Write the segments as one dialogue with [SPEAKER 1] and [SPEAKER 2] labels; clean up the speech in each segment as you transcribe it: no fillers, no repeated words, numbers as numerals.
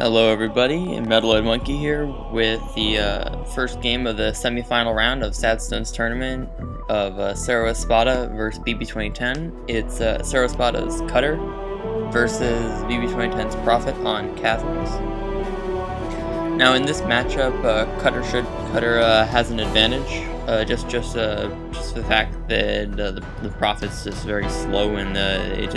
[SPEAKER 1] Hello everybody, Metaloid Monkey here with the first game of the semi-final round of Sadstone's tournament of Espada versus bb2010. It's Espada's Cutter versus bb2010's Prophet on chasms. Now in this matchup, Cutter has an advantage, just the fact that the Prophet's just very slow, and it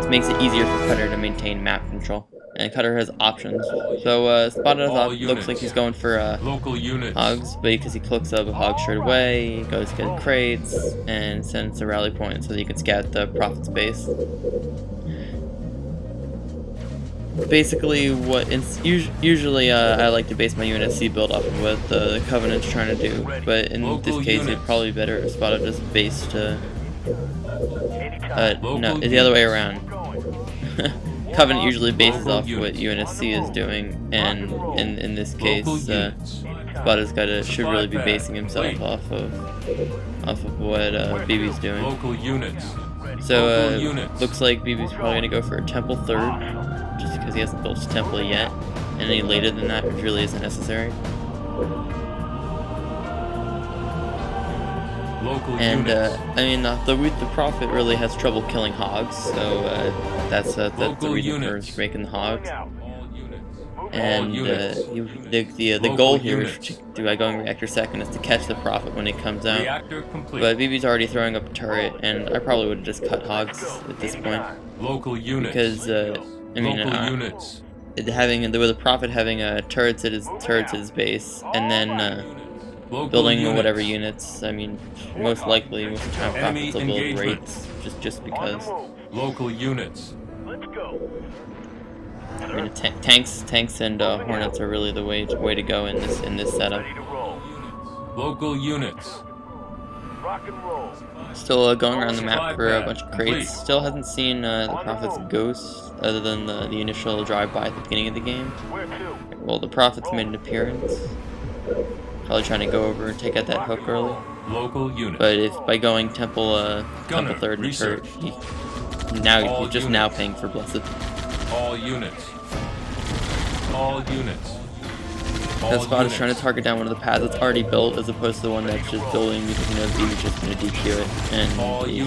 [SPEAKER 1] makes it easier for Cutter to maintain map control, and Cutter has options. So Spada looks like he's going for hogs, but because he clicks up a hog straight away, he goes get crates and sends a rally point so that he can scout the Prophet's base. Basically, usually I like to base my UNSC build off of what the Covenant's trying to do, but in this case it'd probably be better if Spada just base to. No, it's the other way around. Covenant usually bases off what UNSC is doing, and in this case, Spada's should really be basing himself off of what BB's doing. So looks like BB's probably gonna go for a temple third, just because he hasn't built his temple yet, and any later than that really isn't necessary. And I mean, the Prophet really has trouble killing hogs, so that's the reason for making the hogs. And the goal here by going reactor second is to catch the Prophet when it comes out. But BB's already throwing up a turret, and I probably would have just cut hogs at this point, because I mean, with the Prophet having turrets at his base, and then building whatever units, I mean, most likely, most of the time, Prophets will build raids, just because.
[SPEAKER 2] Local units.
[SPEAKER 1] I mean, tanks and hornets are really the way to go in this setup.
[SPEAKER 2] Local units.
[SPEAKER 1] Still going around the map for a bunch of crates. Still hasn't seen the Prophet's ghost, other than the initial drive-by at the beginning of the game. Well, the Prophet's made an appearance. Probably trying to go over and take out that hook early.
[SPEAKER 2] Local unit.
[SPEAKER 1] But if by going temple third and turret, he's just now paying for blessed.
[SPEAKER 2] All units. All units.
[SPEAKER 1] That Spot is trying to target down one of the pads that's already built, as opposed to the one that's just building, because he knows he's just going to DQ it, and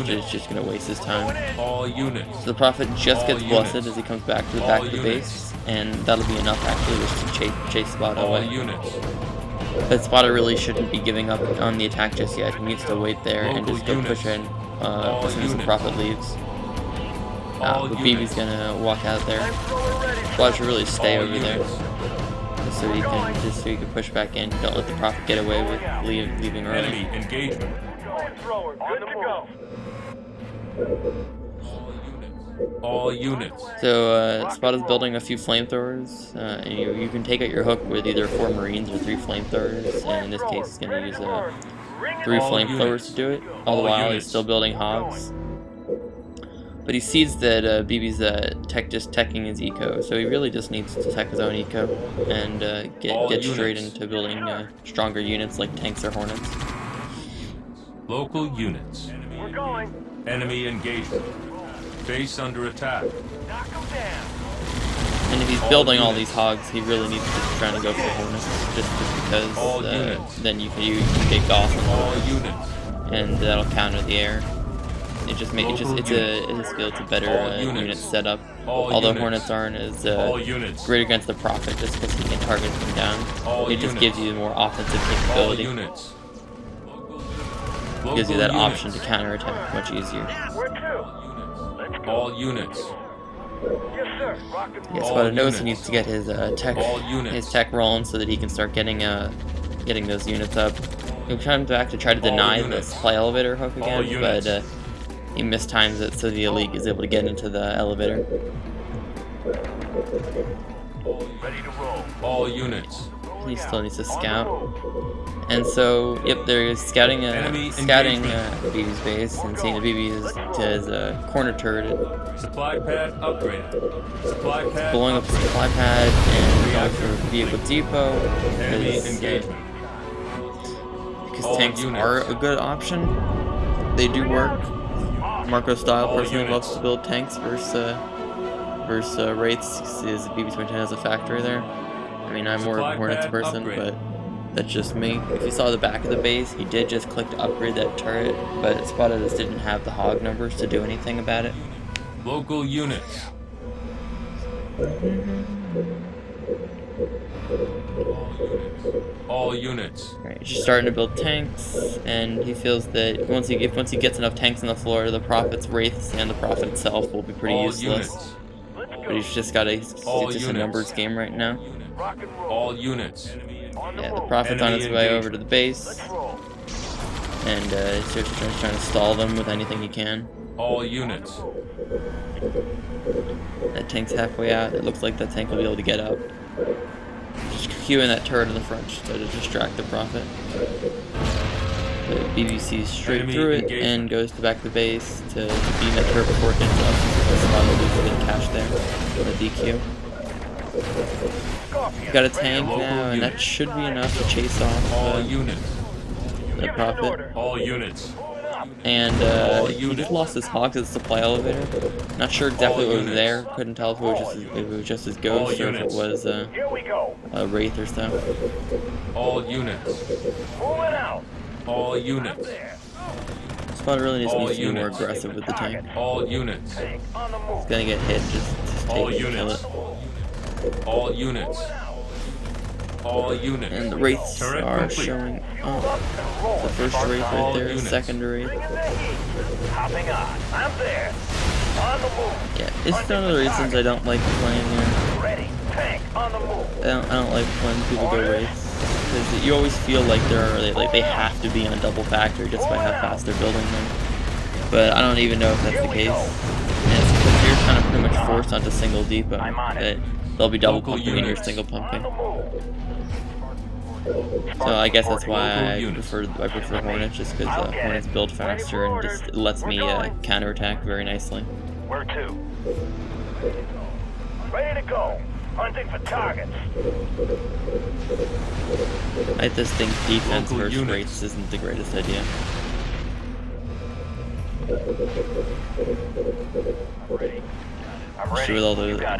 [SPEAKER 1] he's just going to waste his time.
[SPEAKER 2] All units.
[SPEAKER 1] So the Prophet just gets blessed as he comes back to the back of the base, and that'll be enough actually just to chase Spot away. But Spada really shouldn't be giving up on the attack just yet. He needs to wait there and just go push in as soon as the Prophet leaves. But BB's gonna walk out there. Spada should really stay over there, so he can push back in. Don't let the Prophet get away with leaving early.
[SPEAKER 2] All units.
[SPEAKER 1] So Spada's building a few flamethrowers, and you can take out your hook with either 4 Marines or 3 flamethrowers, and in this case he's going to use 3 flamethrowers to do it, all the while he's still building hogs. But he sees that BB's just teching his eco, so he really just needs to tech his own eco and get straight into building stronger units like tanks or hornets.
[SPEAKER 2] Local units.
[SPEAKER 3] We're going.
[SPEAKER 2] Enemy engagement. Base under attack.
[SPEAKER 1] And if he's building all these hogs, he really needs to be trying to go for hornets, just because then you can get Goth and that'll counter the air. It's a skill. It's a better unit setup. Although hornets aren't as great against the Prophet, just because he can target them down. It just gives you more offensive capability. Gives you that option to counterattack much easier.
[SPEAKER 2] All units.
[SPEAKER 3] Yes, sir.
[SPEAKER 1] Yes, but knows he needs to get his tech rolling so that he can start getting those units up. He'll come back to try to deny the supply elevator hook again, but he mistimes it, so the elite is able to get into the elevator.
[SPEAKER 3] Ready to roll.
[SPEAKER 2] All units.
[SPEAKER 1] He still needs to scout. And so, yep, they're scouting BB's base and seeing that BB is corner turreted.
[SPEAKER 2] Supply pad upgraded. Supply pad
[SPEAKER 1] blowing up the supply pad and going for vehicle depot because tanks are a good option. They do work. Marco Style personally loves to build tanks versus versus Wraiths is bb2010 has a factory there. I mean, I'm more of a Hornets person, but that's just me. If you saw the back of the base, he did just click to upgrade that turret, but Spada just didn't have the hog numbers to do anything about it.
[SPEAKER 2] Local units. All units.
[SPEAKER 1] Right, he's just starting to build tanks, and he feels that once he gets enough tanks on the floor, the Prophet's Wraiths and the Prophet itself will be pretty useless.
[SPEAKER 2] Units.
[SPEAKER 1] But he's just got it's just a numbers game right now.
[SPEAKER 2] All units.
[SPEAKER 1] Yeah, the Prophet's on his way over to the base, and he's just trying to stall them with anything he can.
[SPEAKER 2] All units.
[SPEAKER 1] That tank's halfway out. It looks like that tank will be able to get up. Just queuing that turret in the front to distract the Prophet. The BB sees straight through it and goes to back to the base to beam that turret before it gets up. Spada loses a bit of cash there with a DQ. Got a tank now, and that should be enough to chase off the Prophet.
[SPEAKER 2] All units.
[SPEAKER 1] And he just lost his hog to the supply elevator. Not sure exactly what was there. Couldn't tell if it was just his ghost or if it was a wraith or so.
[SPEAKER 2] All units. All units.
[SPEAKER 1] Spada really needs to be more aggressive with the tank.
[SPEAKER 2] All units.
[SPEAKER 1] It's gonna get hit. Just take it and kill it.
[SPEAKER 2] All units. All units.
[SPEAKER 1] And the wraiths are showing up. The first wraith right there, second wraith.
[SPEAKER 3] Hopping on. I'm there. On the move.
[SPEAKER 1] Yeah, it's one of the reasons I don't like playing.
[SPEAKER 3] Ready. Tank on the move.
[SPEAKER 1] I don't like when people go wraiths, because you always feel like they have to be on double factory just by how fast they're building them. But I don't even know if that's the case. And it's because you're kind of pretty much forced onto single depot that they'll be double pumping and you're single pumping. So I guess that's why I prefer Hornets, just because Hornets build faster and just lets me counterattack very nicely.
[SPEAKER 3] Where to? Ready to go. Hunting for targets.
[SPEAKER 1] I just think defense versus wraiths isn't the greatest idea.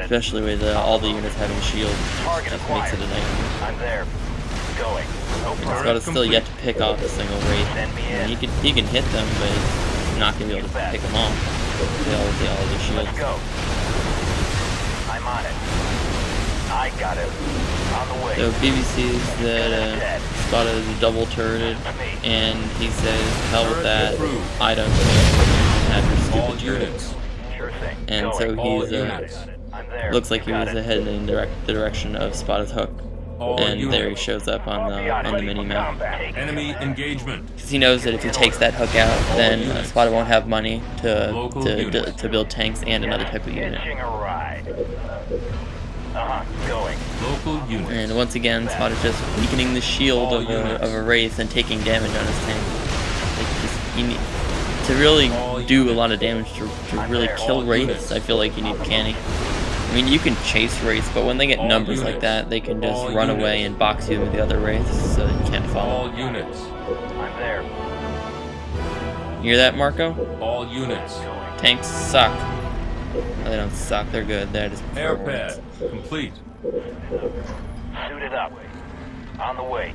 [SPEAKER 1] Especially with all the units having shields, just makes it a nightmare.
[SPEAKER 3] I'm there. Going.
[SPEAKER 1] Spada's still yet to pick off a single wraith. I mean, he can hit them, but he's not gonna be able to pick them off. They all the shields.
[SPEAKER 3] Let's go. I'm on it. I got it. On the way.
[SPEAKER 1] So BBC's that Spada is double turreted, and he says, "Hell with that. I don't care. Have your stupid turrets." And so he's looks like he was heading in the direction of Spada's hook. And there he shows up on the mini map.
[SPEAKER 2] Enemy engagement.
[SPEAKER 1] Because he knows that if he takes that hook out, then Spada won't have money to build tanks and another type of unit.
[SPEAKER 3] Going.
[SPEAKER 2] Local unit.
[SPEAKER 1] And once again, Spada's just weakening the shield of a wraith and taking damage on his tank. To really do a lot of damage to really kill wraiths, I feel like you need canny. I mean, you can chase wraiths, but when they get numbers like that, they can just run away and box you with the other wraiths, so you can't follow.
[SPEAKER 2] All units.
[SPEAKER 3] I'm there.
[SPEAKER 1] You hear that, Marco?
[SPEAKER 2] All units.
[SPEAKER 1] Tanks suck. No, they don't suck. They're good. They're just
[SPEAKER 2] Air pad complete.
[SPEAKER 3] Suited up. On the way.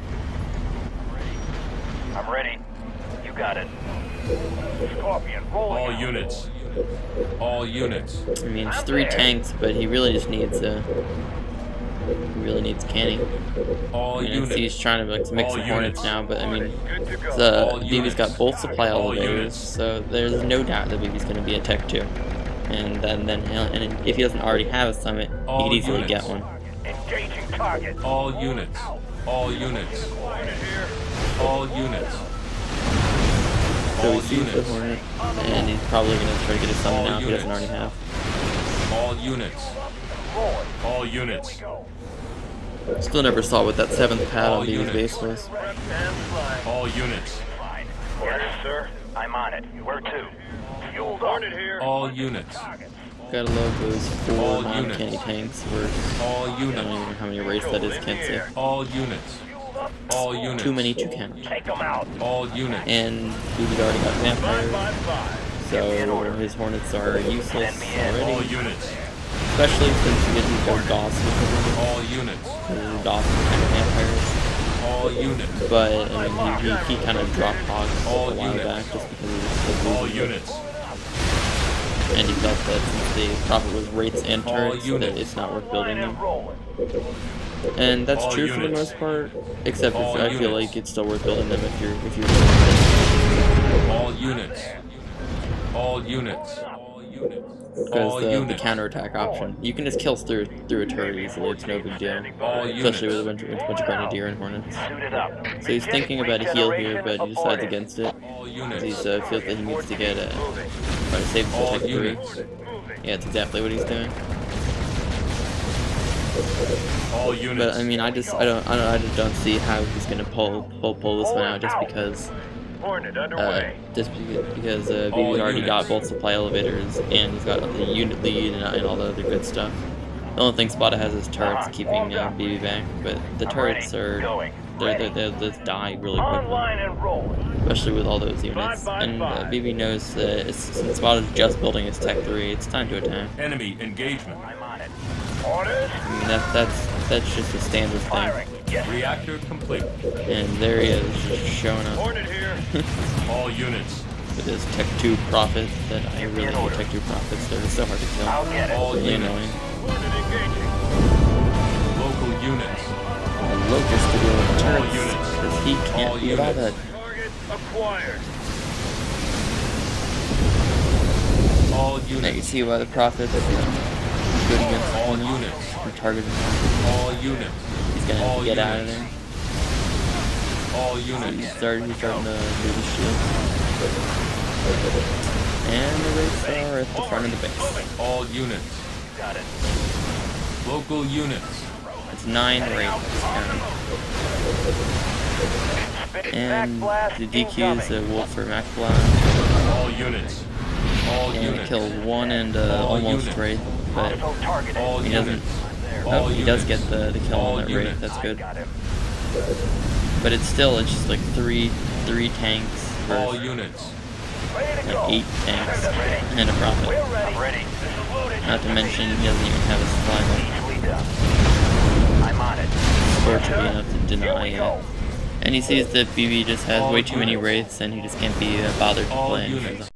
[SPEAKER 3] I'm ready. You got it. Scorpion, rolling.
[SPEAKER 2] All units. All units.
[SPEAKER 1] I mean, it's 3 tanks, but he really just needs canny.
[SPEAKER 2] All units.
[SPEAKER 1] He's trying to mix some Hornets now, but I mean, BB's got both supply elevators, so there's no doubt that BB's going to be a Tech 2. And then if he doesn't already have a summit, he could easily get one.
[SPEAKER 3] Engaging target.
[SPEAKER 2] All units. All units. All units.
[SPEAKER 1] So he sees the Hornet, and he's probably going to try to get a summon now if he doesn't already have.
[SPEAKER 2] All units. All units.
[SPEAKER 1] Still never saw what that 7th pad on BB's base was.
[SPEAKER 2] All units.
[SPEAKER 3] Yes, sir. I'm on it. Where to? Fueled on it here.
[SPEAKER 2] All units.
[SPEAKER 1] Gotta love those 4 non-canny tanks versus
[SPEAKER 2] all units.
[SPEAKER 1] I don't even know how many wraiths that is, can't say.
[SPEAKER 2] All units. All units.
[SPEAKER 1] Too many to count.
[SPEAKER 3] Take them out.
[SPEAKER 2] All units.
[SPEAKER 1] And BB's already got vampires, so his Hornets are useless
[SPEAKER 2] All
[SPEAKER 1] already.
[SPEAKER 2] units.
[SPEAKER 1] especially since you get to go DOS with
[SPEAKER 2] All units.
[SPEAKER 1] DOS kind of vampires.
[SPEAKER 2] All units.
[SPEAKER 1] But I mean, he kind of dropped hogs a while back just because he was so
[SPEAKER 2] All
[SPEAKER 1] losing.
[SPEAKER 2] units.
[SPEAKER 1] And he felt that since the profit was rates and
[SPEAKER 2] All
[SPEAKER 1] turrets, that
[SPEAKER 2] units.
[SPEAKER 1] it's not worth building them. And that's
[SPEAKER 2] All
[SPEAKER 1] true for the
[SPEAKER 2] units.
[SPEAKER 1] most part, except if
[SPEAKER 2] All
[SPEAKER 1] I feel
[SPEAKER 2] units.
[SPEAKER 1] like it's still worth building them if you're
[SPEAKER 2] All units. All units.
[SPEAKER 1] because the counterattack option. You can just kill through a turret easily, it's no big deal. Especially with a bunch of grenadier and hornets. So he's thinking about a heal here, but he decides against it. Because he feels that he needs to get try to save himself like 3. Yeah, that's exactly what he's doing.
[SPEAKER 2] All units.
[SPEAKER 1] But I mean, I just don't see how he's gonna pull this one out just because BB's already got both supply elevators and he's got the unit lead and all the other good stuff. The only thing Spada has is turrets keeping BB back, but the turrets are they just die really quickly, especially with all those units. And BB knows that since Spada's just building his Tech 3, it's time to attack.
[SPEAKER 2] Enemy engagement.
[SPEAKER 1] I mean, that's just a standard thing.
[SPEAKER 2] Reactor complete.
[SPEAKER 1] And there he is, just showing up.
[SPEAKER 2] All units.
[SPEAKER 1] With his Tech 2 Prophet, that I really hate Tech 2 Prophets, they're so hard to kill.
[SPEAKER 2] All
[SPEAKER 1] Really
[SPEAKER 2] units.
[SPEAKER 1] annoying.
[SPEAKER 2] Local units.
[SPEAKER 1] Locust to deal with
[SPEAKER 2] All
[SPEAKER 1] turrets,
[SPEAKER 2] units.
[SPEAKER 1] because he can't
[SPEAKER 2] All
[SPEAKER 1] do all
[SPEAKER 2] units.
[SPEAKER 1] that.
[SPEAKER 2] All
[SPEAKER 1] Now you
[SPEAKER 2] units.
[SPEAKER 1] see why the Prophet's good against
[SPEAKER 2] All
[SPEAKER 1] opponents.
[SPEAKER 2] units.
[SPEAKER 1] From targeting him.
[SPEAKER 2] All units.
[SPEAKER 1] He's gonna have
[SPEAKER 2] All
[SPEAKER 1] to get out of
[SPEAKER 2] units.
[SPEAKER 1] there.
[SPEAKER 2] All
[SPEAKER 1] He's
[SPEAKER 2] units.
[SPEAKER 1] starting to do the shield. And the rates are at the front of the base.
[SPEAKER 2] All units. Local units.
[SPEAKER 1] It's 9 rates this turn. And the DQ is a Wolf for Mac Blast.
[SPEAKER 2] All units. All
[SPEAKER 1] And it
[SPEAKER 2] units.
[SPEAKER 1] kills 1 and
[SPEAKER 2] All
[SPEAKER 1] almost
[SPEAKER 2] units.
[SPEAKER 1] Wraith, but
[SPEAKER 2] All
[SPEAKER 1] he doesn't.
[SPEAKER 2] units.
[SPEAKER 1] Oh,
[SPEAKER 2] All
[SPEAKER 1] he does
[SPEAKER 2] units.
[SPEAKER 1] get the kill
[SPEAKER 2] All
[SPEAKER 1] on that Wraith,
[SPEAKER 2] units.
[SPEAKER 1] that's good. But it's just like 3 tanks
[SPEAKER 2] All
[SPEAKER 1] versus
[SPEAKER 2] units.
[SPEAKER 1] like 8 tanks and a Prophet. Not to mention he doesn't even have a supply line. Fortunately enough to deny it. And he sees that BB just has way too many Wraiths and he just can't be bothered to
[SPEAKER 2] All
[SPEAKER 1] play.
[SPEAKER 2] units.